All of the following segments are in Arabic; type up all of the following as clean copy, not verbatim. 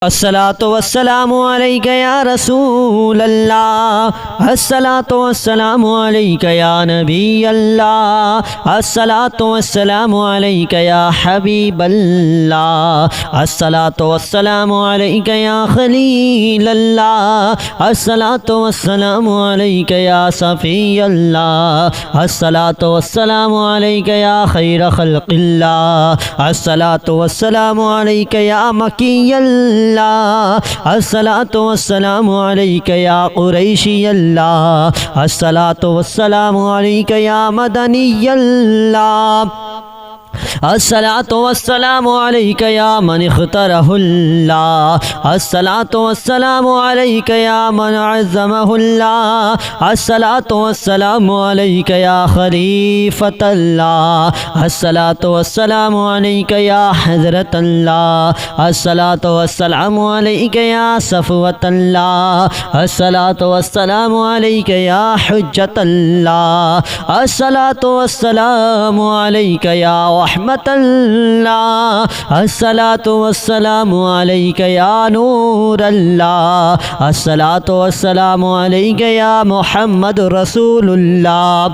अस्सलातु वस्सलामु अलैका या रसूल अल्लाह, अस्सलातु वस्सलामु अलैका या नबी अल्लाह, अस्सलातु वस्सलामु अलैका या हबीब अल्लाह, अस्सलातु वस्सलामु अलैका या खलील अल्लाह, अस्सलातु वस्सलामु अलैका या सफी अल्लाह, अस्सलातु वस्सलामु अलैका या खैर खल्क़िल्लाह, अस्सलातु वस्सलामु अलैका या मकी अल्लाह, अस्सलातु वस्सलामु अलैका या कुरैशी अल्लाह, अस्सलातु वस्सलामु अलैका या मदनी अल्लाह, अस्सलातु वस्सलामु अलैका या मन इख्तरहुल्लाह, अस्सलातु वस्सलामु अलैका या मन अज़्ज़महुल्लाह, अस्सलातु वस्सलामु अलैका या खलीफतल्लाह, अस्सलातु वस्सलामु अलैका या हज़रतल्लाह, अस्सलातु वस्सलामु अलैका या सफ़वतल्लाह, अस्सलातु वस्सलामु अलैका या हुज्जतल्लाह, अस्सलातु वस्सलामु अलैका या रहमतल्लाह, अस्सलातु वस्सलामु अलैका या नूर अल्लाह, अस्सलातु वस्सलामु अलैका या मुहम्मद रसूलुल्लाह,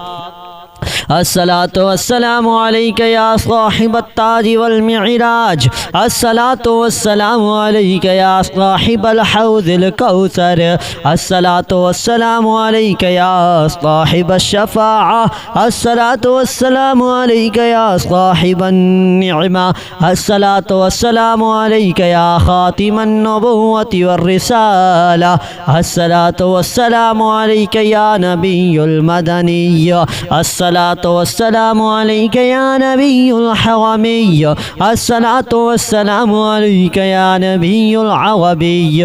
अस्सलातु वस्सलामु अलैका या साहिब अत्ताज वल मिअराज, अस्सलातु वस्सलामु अलैका या साहिब अल हौज़िल कौसर, अस्सलातु वस्सलामु अलैका या साहिब अश-शफ़ाअ, अस्सलातु वस्सलामु अलैका या साहिब अन-निअमा, अस्सलातु वस्सलामु अलैका या खातिमन नबुव्वति वर-रिसाला, अस्सलातु वस्सलामु अलैका या नबियुल मदनिय्य, अस्सलातु वस्सलामु अलैका या नबियुल हरमय्य, अस्सलातु वस्सलामु अलैका या नबियुल अरबिय्य,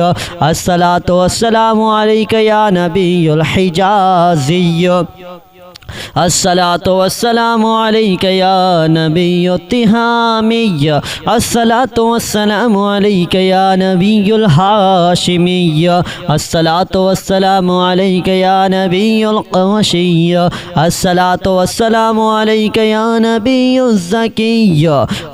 अस्सलातु वस्सलामु अलैका या नबियुल हिजाज़िय्य, अस्सलातु वस्सलामु अलैका या नबियुत तिहामिय्य, अस्सलातु वस्सलामु अलैका या नबियुल हाशिमिय्य, अस्सलातु वस्सलामु अलैका या नबियुल क़ुरैशिय्य, अस्सलातु वस्सलामु अलैका या नबियुज़ ज़किय्य,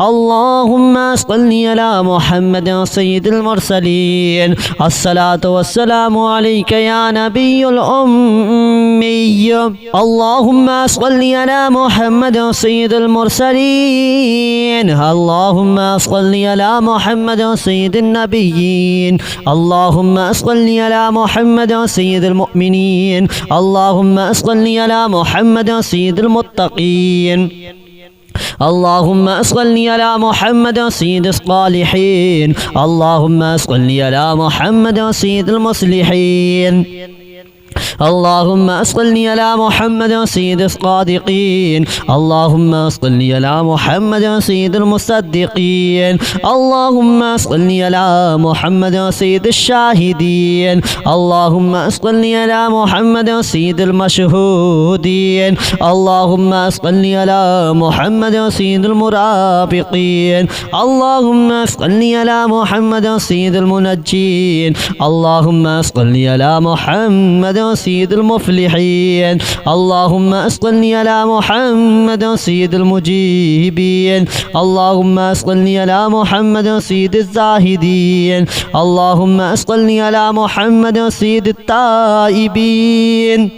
अल्लाहुम्मा सल्लि अला मुहम्मद सय्यिदिल मुरसलीन, अस्सलातु वस्सलामु अलैका या नबियुल उम्मिय्य, अल्लाहुम्मा सल्लि अला मुहम्मद सय्यिदिल मुरसलीन, अल्लाहुम्मा सल्लि अला मुहम्मद सय्यिदिन नबिय्यीन, अल्लाहुम्मा सल्लि अला मुहम्मद सय्यिदिल मुअमिनीन, अल्लाहुम्मा सल्लि अला मुहम्मद सय्यिदिल मुत्तक़ीन, अल्लाहुम्मा सल्लि अला मुहम्मद सय्यिदिस सालिहीन, अल्लाहुम्मा सल्लि अला मुहम्मद सय्यिदिल मुस्लिहीन, अल्लाहुम्मा सल्लि अला मुहम्मद सय्यिदिस सादिक़ीन, अल्लाहुम्मा सल्लि अला मुहम्मद सय्यिदिल मुसद्दिक़ीन, अल्लाहुम्मा सल्लि अला मुहम्मद सय्यिदिश शाहिदीन, अल्लाहुम्मा सल्लि अला मुहम्मद सय्यिदिल मशहूदीन, अल्लाहुम्मा सल्लि अला मुहम्मद सय्यिदिल मुराफ़िक़ीन, अल्लाहुम्मा सल्लि अला मुहम्मद सय्यिदिल मुनज्जीन, अल्लाहुम्मा सल्लि अला मुहम्मद सय्यिदिल मुफ़्लिहीन, अल्लाहुम्मा सल्लि अला मुहम्मद सय्यिदिल मुजीबीन, अल्लाहुम्मा सल्लि अला मुहम्मद सय्यिदिज़ ज़ाहिदीन, अल्लाहुम्मा सल्लि अला मुहम्मद सय्यिदित ताइबीन,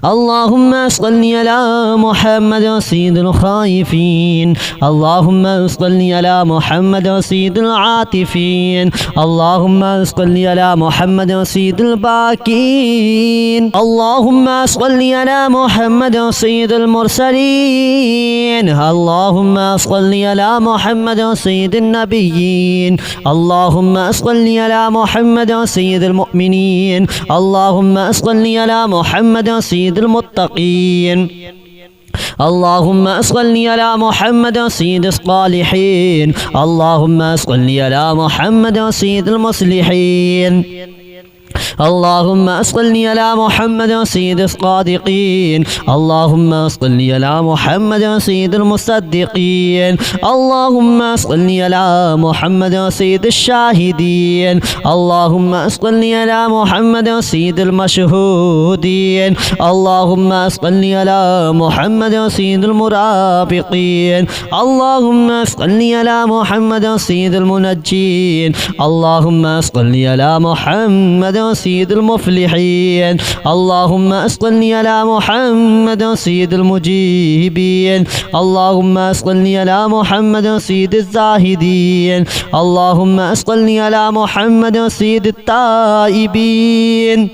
अल्लाहुम्मा सल्लि अला मुहम्मद सय्यिदिल खाइफीन, अल्लाहुम्मा सल्लि अला मुहम्मद सय्यिदिल आतिफीन, अल्लाहुम्मा सल्लि अला मुहम्मद सय्यिदिल बाकीन, अल्लाहुम्मा सल्लि अला मुहम्मद सय्यिदिल मुरसलीन, अल्लाहुम्मा सल्लि अला मुहम्मद सय्यिदिन नबिय्यीन, अल्लाहुम्मा सल्लि अला मुहम्मद सय्यिदिल मुअमिनीन, अल्लाहुम्मा सल्लि अला मुहम्मद सय्यिदिल मुत्तक़ीन, अल्लाहुम्मा सल्लि अला मुहम्मद सय्यिदिस सालिहीन, अल्लाहुम्मा सल्लि अला मुहम्मद सय्यिदिल मुस्लिहीन, اللهم صل على محمد سيد الصادقين اللهم صل على محمد سيد المصدقين اللهم صل على محمد سيد الشاهدين اللهم صل على محمد سيد المشهودين اللهم صل على محمد سيد المرافقين اللهم صل على محمد سيد المنجين اللهم صل على محمد سيد المفلحين اللهم صل على محمد سيد المجيبين اللهم صل على محمد سيد الزاهدين اللهم صل على محمد سيد التائبين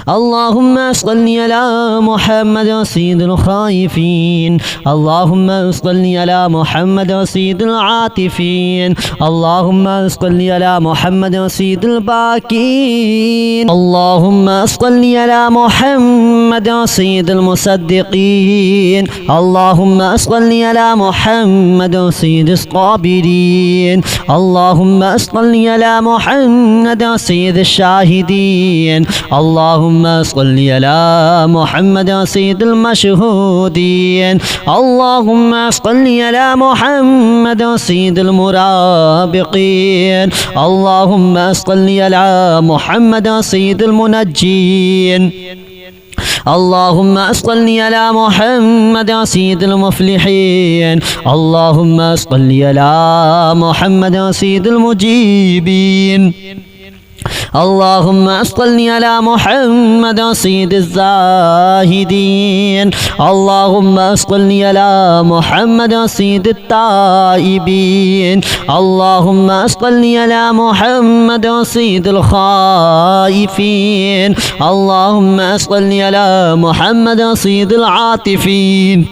اللهم صل على محمد سيد الخائفين اللهم صل على محمد سيد العاطفين اللهم صل على محمد سيد الباكين اللهم صل على محمد سيد المصدقين اللهم صل على محمد سيد الصابرين اللهم صل على محمد سيد الشاهدين اللهم صل على محمد سيد المشهودين اللهم صل على محمد سيد المرابقين اللهم صل على محمد سيد المنجين اللهم صل على محمد سيد المفلحين اللهم صل على محمد سيد المجيبين اللهم صل على محمد سيد الزاهدين اللهم صل على محمد سيد التائبين اللهم صل على محمد سيد الخائفين اللهم صل على محمد سيد العاطفين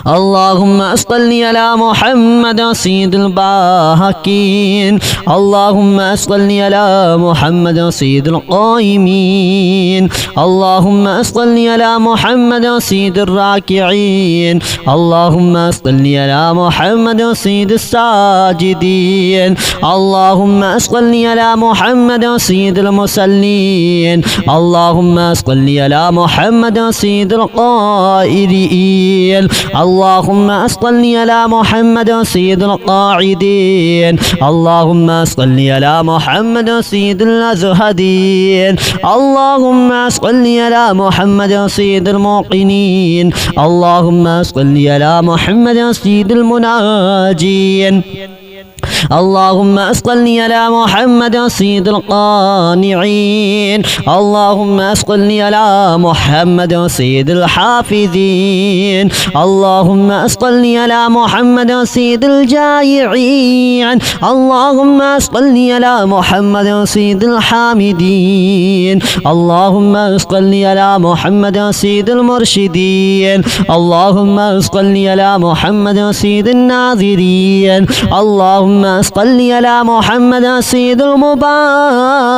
اللهم صل على محمد سيد الباكين اللهم صل على محمد سيد القائمين اللهم صل على محمد سيد الراكعين اللهم صل على محمد سيد الساجدين اللهم صل على محمد سيد المصلين اللهم صل على محمد سيد القائلين اللهم صل على محمد سيد القاعدين اللهم صل على محمد سيد الأزهدين اللهم صل على محمد سيد الموقنين اللهم صل على محمد سيد المناجين اللهم صل على محمد سيد القانعين اللهم صل على محمد سيد الحافظين اللهم صل على محمد سيد الجائعين اللهم صل على محمد سيد الحامدين اللهم صل على محمد سيد المرشدين اللهم صل على محمد سيد الناظرين اللهم صل على محمد سيد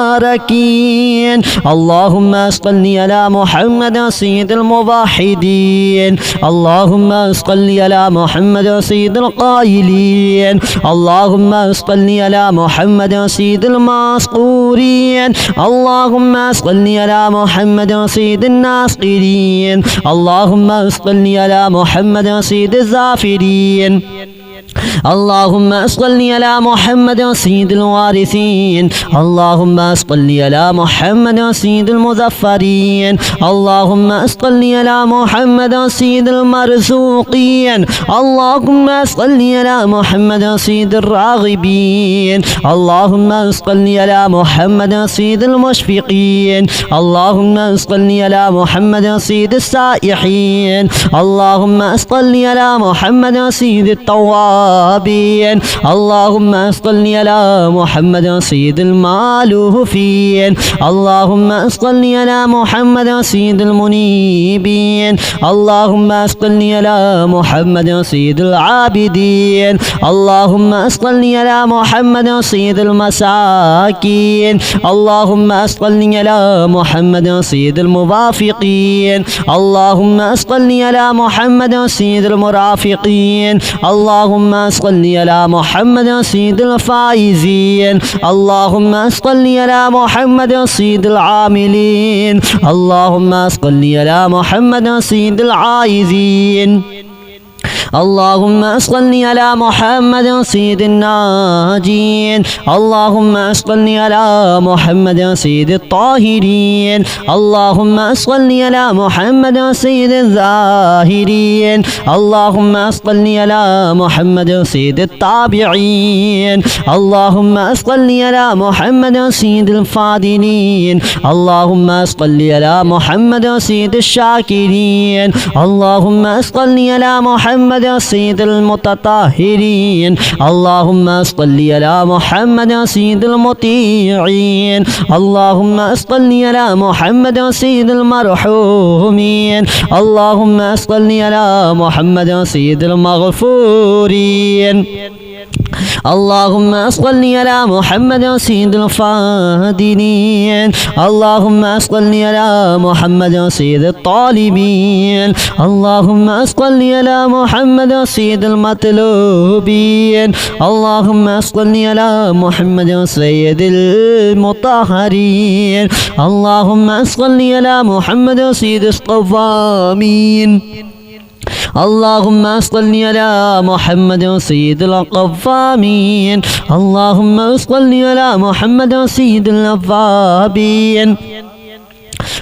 المباركين اللهم صل على محمد سيد الموحدين اللهم صل على محمد سيد القائلين اللهم صل على محمد سيد المسطورين اللهم صل على محمد سيد الناصرين اللهم صل على محمد سيد الزافرين اللهم صل على محمد سيد الوارثين اللهم صل على محمد سيد المظفرين اللهم صل على محمد سيد المرزوقين اللهم صل على محمد سيد الراغبين اللهم صل على محمد سيد المشفقين اللهم صل على محمد سيد السائحين اللهم صل على محمد سيد التوابين اللهم صل على محمد سيد المالوفين اللهم صل على محمد سيد المنيبين اللهم صل على محمد سيد العابدين اللهم صل على محمد سيد المساكين اللهم صل على محمد سيد الموافقين اللهم صل على محمد سيد المرافقين اللهم صل على محمد سيد الفائزين اللهم صل على محمد سيد العاملين اللهم صل على محمد سيد العائزين اللهم صل على محمد سيد الناجين اللهم صل على محمد سيد الطاهرين اللهم صل على محمد سيد الزاهرين اللهم صل على محمد سيد التابعين اللهم صل على محمد سيد الفاضلين اللهم صل على محمد سيد الشاكرين اللهم صل على محمد سيد المتطهرين اللهم صل على محمد سيد المطيعين اللهم صل على محمد سيد المرحومين اللهم صل على محمد سيد المغفورين اللهم صل على محمد سيد الفاضلين اللهم صل على محمد سيد الطالبين اللهم صل على محمد سيد المطلوبين اللهم صل على محمد سيد المطهرين اللهم صل على محمد سيد الصوامين اللهم صل على محمد سيد القوامين اللهم صل على محمد سيد الأوابين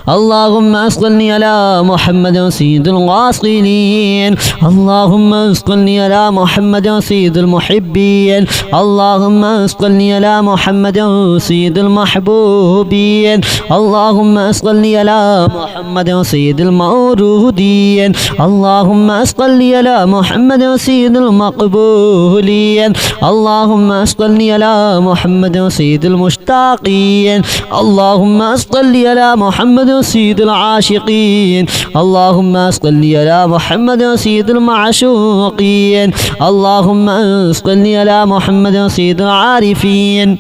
اللهم صل على محمد سيد الواصلين اللهم صل على محمد سيد المحبين اللهم صل على محمد سيد المحبوبين اللهم صل على محمد سيد المورودين اللهم صل على محمد سيد المقبولين اللهم صل على محمد سيد المشتاقين اللهم صل على محمد سيد العاشقين اللهم صل على محمد سيد المعشوقين اللهم صل على محمد سيد العارفين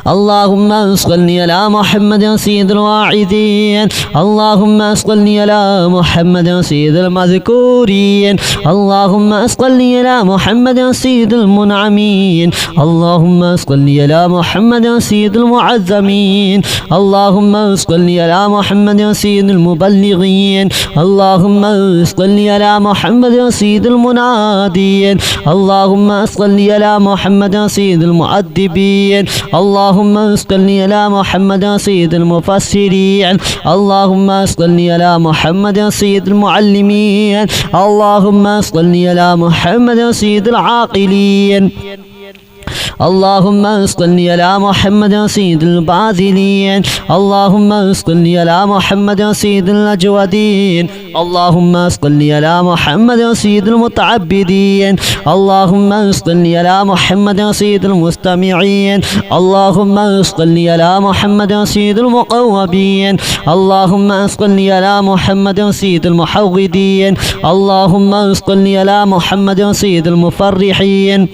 اللهم صل على محمد سيد الواعدين اللهم صل على محمد سيد المذكورين اللهم صل على محمد سيد المنعمين اللهم صل على محمد سيد المعظمين اللهم صل على محمد سيد المبلغين اللهم صل على محمد سيد المنادين اللهم صل على محمد سيد المؤدبين اللهم صل على محمد سيد المفسرين اللهم صل على محمد سيد المعلمين اللهم صل على محمد سيد العاقلين اللهم صل على محمد سيد الباذلين اللهم صل على محمد سيد الأجودين اللهم صل على محمد سيد المتعبدين اللهم صل على محمد سيد المستمعين اللهم صل على محمد سيد المقوبين اللهم صل على محمد سيد المحودين اللهم صل على محمد سيد المفرحين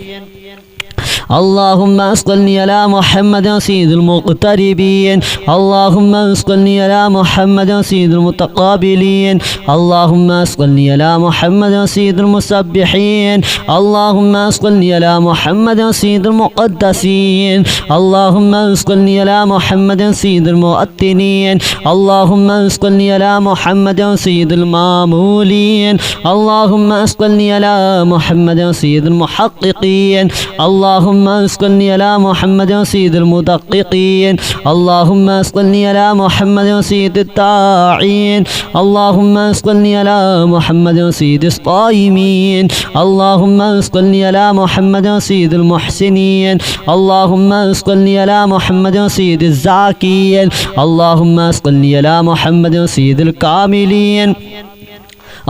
اللهم صل على محمد سيد المقتربين اللهم صل على محمد سيد المتقابلين اللهم صل على محمد سيد المسبحين اللهم صل على محمد سيد المقدسين اللهم صل على محمد سيد المؤتنين اللهم صل على محمد سيد المامولين اللهم صل على محمد سيد المحققين اللهم صل على محمد سيد المدققين اللهم صل على محمد سيد الداعين اللهم صل على محمد سيد الصائمين اللهم صل على محمد سيد المحسنين اللهم صل على محمد سيد الزاكين اللهم صل على محمد سيد الكاملين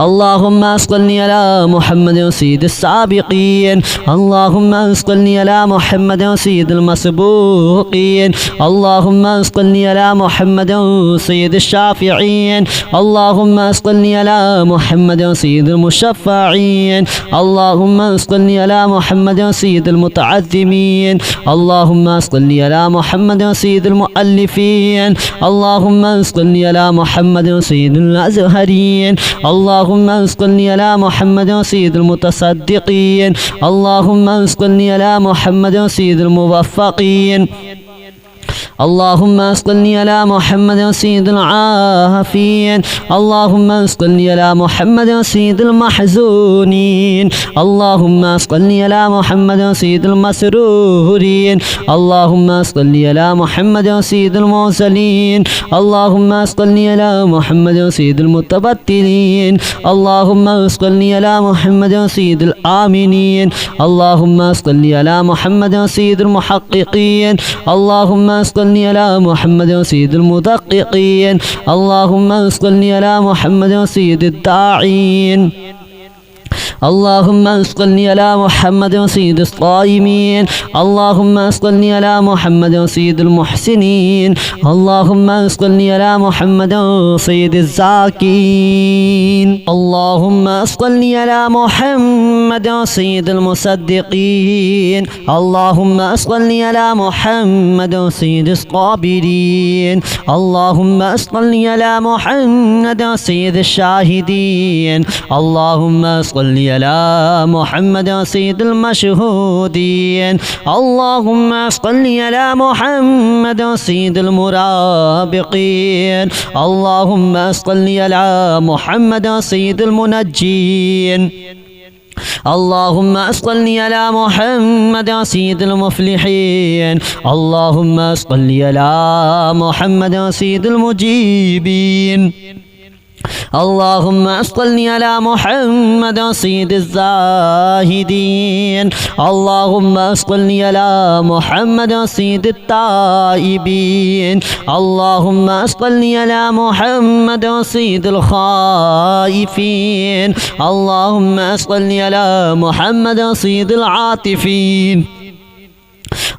اللهم صل على محمد سيد السابقين اللهم صل على محمد سيد المسبوقين اللهم صل على محمد سيد الشافعين اللهم صل على محمد سيد المشفعين اللهم صل على محمد سيد المتعظمين اللهم صل على محمد سيد المؤلفين اللهم صل على محمد سيد الأزهرين اللهم اللهم صل على محمد سيد المتصدقين اللهم صل على محمد سيد الموفقين اللهم صل على محمد سيد العافين اللهم صل على محمد سيد المحزونين اللهم صل على محمد سيد المسرورين اللهم صل على محمد سيد المرسلين اللهم صل على محمد سيد المتبتلين اللهم صل على محمد سيد الآمنين اللهم صل على محمد سيد المحققين اللهم صل على محمد سيد المدققين اللهم صل على محمد سيد الداعين اللهم صل على محمد سيد الصائمين اللهم صل على محمد سيد المحسنين اللهم صل على محمد سيد الزاكين اللهم صل على محمد سيد المصدقين اللهم صل على محمد سيد الصابرين اللهم صل على محمد سيد الشاهدين اللهم صل على محمد سيد المشهودين اللهم صل على محمد سيد المرابقين اللهم صل على محمد سيد المنجين اللهم صل على محمد سيد المفلحين اللهم صل على محمد سيد المجيبين اللهم صل على محمد سيد الزاهدين اللهم صل على محمد سيد التائبين اللهم صل على محمد سيد الخائفين اللهم صل على محمد سيد العاطفين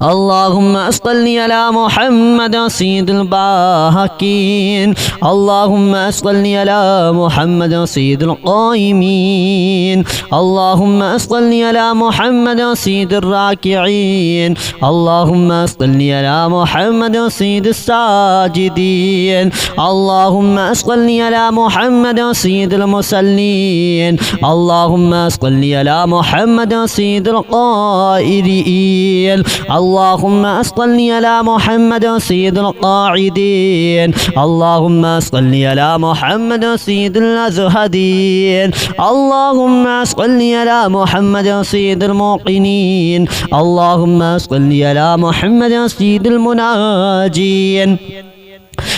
اللهم صل على محمد سيد الباهكين اللهم صل على محمد سيد القائمين اللهم صل على محمد سيد الراكعين اللهم صل على محمد سيد الساجدين اللهم صل على محمد سيد المصلين اللهم صل على محمد سيد القائلين اللهم صل على محمد سيد القاعدين اللهم صل على محمد سيد الأزهدين اللهم صل على محمد سيد الموقنين اللهم صل على محمد سيد المناجين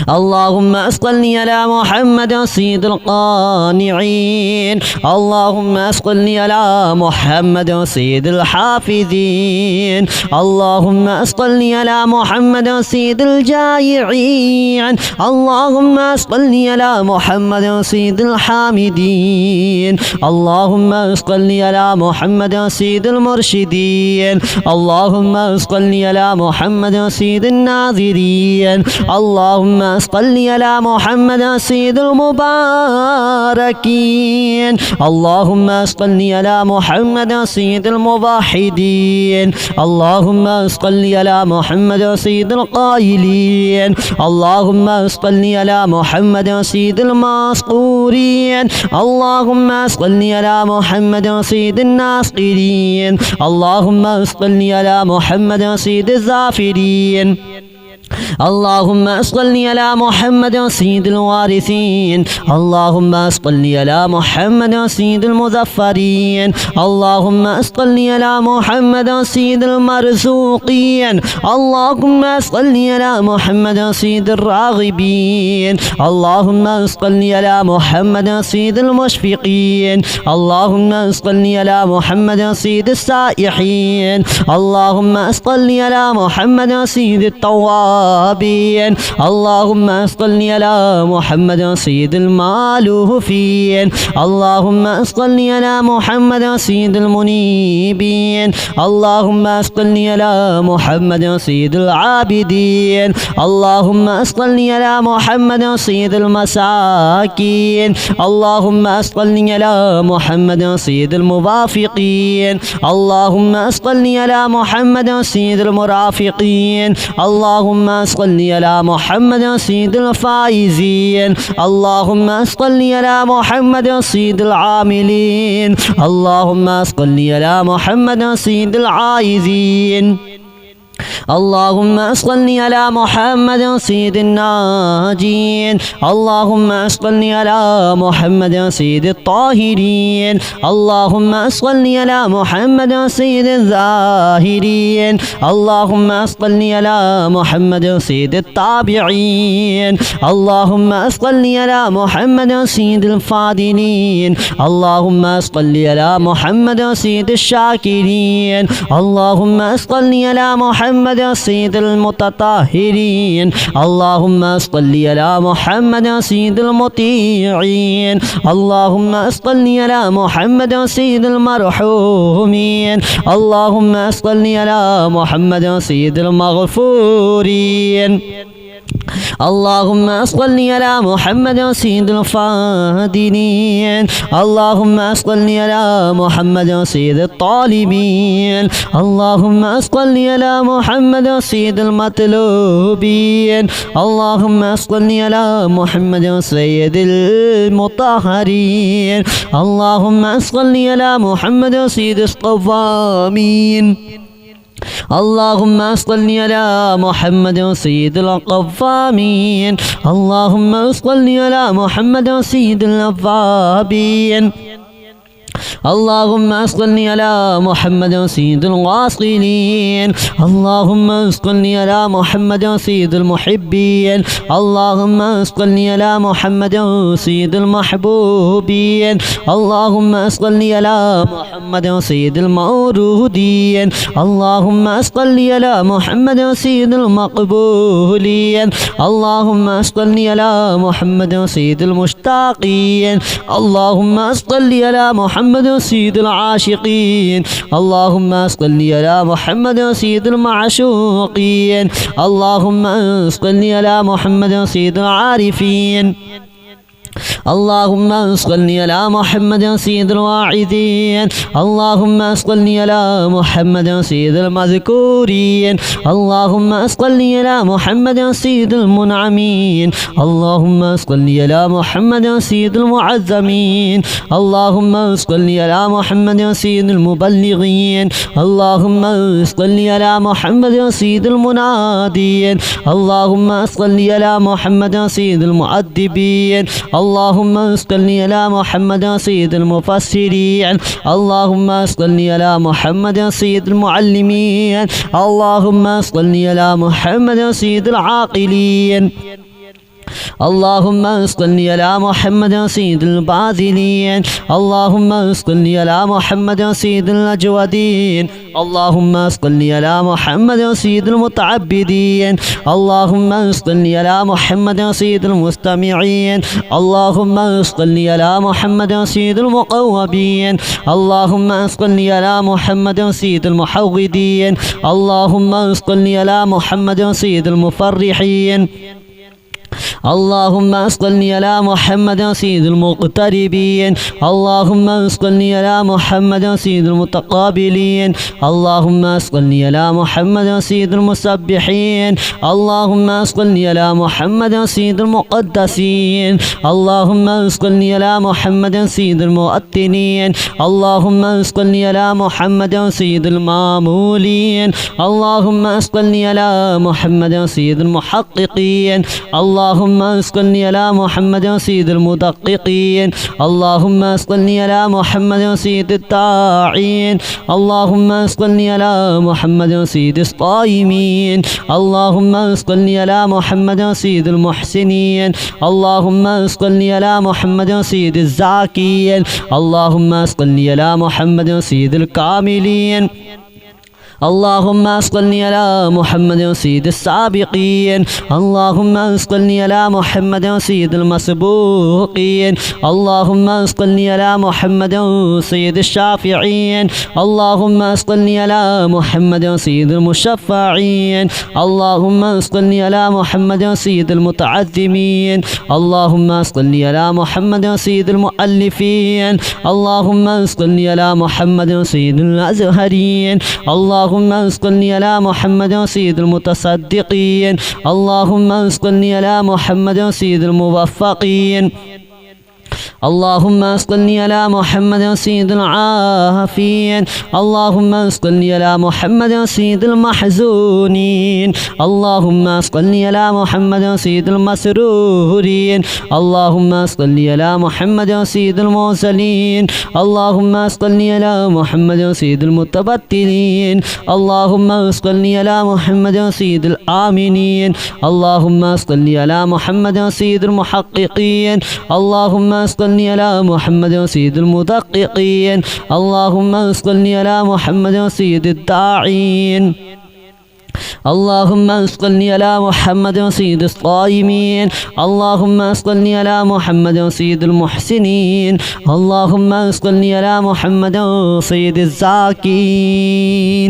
اللهم صل على محمد سيد القانعين اللهم صل على محمد سيد الحافظين اللهم صل على محمد سيد الجائعين اللهم صل على محمد سيد الحامدين اللهم صل على محمد سيد المرشدين اللهم صل على محمد سيد الناظرين اللهم صل على محمد سيد المباركين اللهم صل على محمد سيد الموحدين اللهم صل على محمد سيد القائلين اللهم صل على محمد سيد المسطورين اللهم صل على محمد سيد الناصرين اللهم صل على محمد سيد الزافرين اللهم صل على محمد سيد الوارثين اللهم صل على محمد سيد المظفرين اللهم صل على محمد سيد المرزوقين اللهم صل على محمد سيد الراغبين اللهم صل على محمد سيد المشفقين اللهم صل على محمد سيد السائحين اللهم صل على محمد سيد التوابين اللهم صل على محمد سيد المالوفين اللهم صل على محمد سيد المنيبين اللهم صل على محمد سيد العابدين اللهم صل على محمد سيد المساكين اللهم صل على محمد سيد الموافقين اللهم صل على محمد سيد المرافقين اللهم صل على محمد سيد الفائزين اللهم صل على محمد سيد العاملين اللهم صل على محمد سيد العائزين اللهم صل على محمد سيد الناجين اللهم صل على محمد سيد الطاهرين اللهم صل على محمد سيد الزاهرين اللهم صل على محمد سيد التابعين اللهم صل على محمد سيد الفاضلين اللهم صل على محمد سيد الشاكرين اللهم صل على محمد سيد المتطهرين اللهم صل على محمد سيد المطيعين اللهم صل على محمد سيد المرحومين اللهم صل على محمد سيد المغفورين اللهم صل على محمد سيد الفاضلين اللهم صل على محمد سيد الطالبين اللهم صل على محمد سيد المطلوبين اللهم صل على محمد سيد المطهرين اللهم صل على محمد سيد الصوامين اللهم صل على محمد سيد القوامين اللهم صل على محمد سيد الأوابين اللهم صل على محمد سيد الواصلين اللهم صل على محمد سيد المحبين اللهم صل على محمد سيد المحبوبين اللهم صل على محمد سيد المورودين اللهم صل على محمد سيد المقبولين اللهم صل على محمد سيد المشتاقين اللهم صل على محمد سيد العاشقين اللهم صل على محمد سيد المعشوقين اللهم صل على محمد سيد العارفين اللهم صل على محمد سيد الواعظين اللهم صل على محمد سيد المذكورين اللهم صل على محمد سيد المنعمين اللهم صل على محمد سيد المعظمين اللهم صل على محمد سيد المبلغين اللهم صل على محمد سيد المنادين اللهم صل على محمد سيد المؤدبين اللهم صل على محمد سيد المفسرين اللهم صل على محمد سيد المعلمين اللهم صل على محمد سيد العاقلين اللهم صل على محمد سيد الباذلين اللهم صل على محمد سيد الأجودين اللهم صل على محمد سيد المتعبدين اللهم صل على محمد سيد المستمعين اللهم صل على محمد سيد المقوبين اللهم صل على محمد سيد المحودين اللهم صل على محمد سيد المفرحين اللهم صل على محمد سيد المقتربين اللهم صل على محمد سيد المتقابلين اللهم صل على محمد سيد المسبحين اللهم صل على محمد سيد المقدسين اللهم صل على محمد سيد المؤتنين اللهم صل على محمد سيد المامولين اللهم صل على محمد سيد المحققين اللهم صل على محمد سيد المدققين اللهم صل على محمد سيد الداعين اللهم صل على محمد سيد الصائمين اللهم صل على محمد سيد المحسنين اللهم صل على محمد سيد الزاكين اللهم صل على محمد سيد الكاملين اللهم صل على محمد سيد السابقين اللهم صل على محمد سيد المسبوقين اللهم صل على محمد سيد الشافعين اللهم صل على محمد سيد المشفعين اللهم صل على محمد سيد المتعظمين اللهم صل على محمد سيد المؤلفين اللهم صل على محمد سيد الأزهرين اللهم اللهم اسقني على محمد سيد المتصدقين اللهم اسقني على محمد سيد الموفقين اللهم اسقني على محمد سيد العافين اللهم اسقني على محمد سيد المحزونين اللهم اسقني على محمد سيد المسرورين اللهم اسقني على محمد سيد المرسلين اللهم اسقني على محمد سيد المتبتلين اللهم اسقني على محمد سيد الآمنين اللهم اسقني على محمد سيد المحققين اللهم اسقني على محمد سيد المدققين اللهم اسقني على محمد سيد الداعين اللهم اسقني على محمد سيد الصائمين اللهم اسقني على محمد سيد المحسنين اللهم اسقني على محمد سيد الزاكين.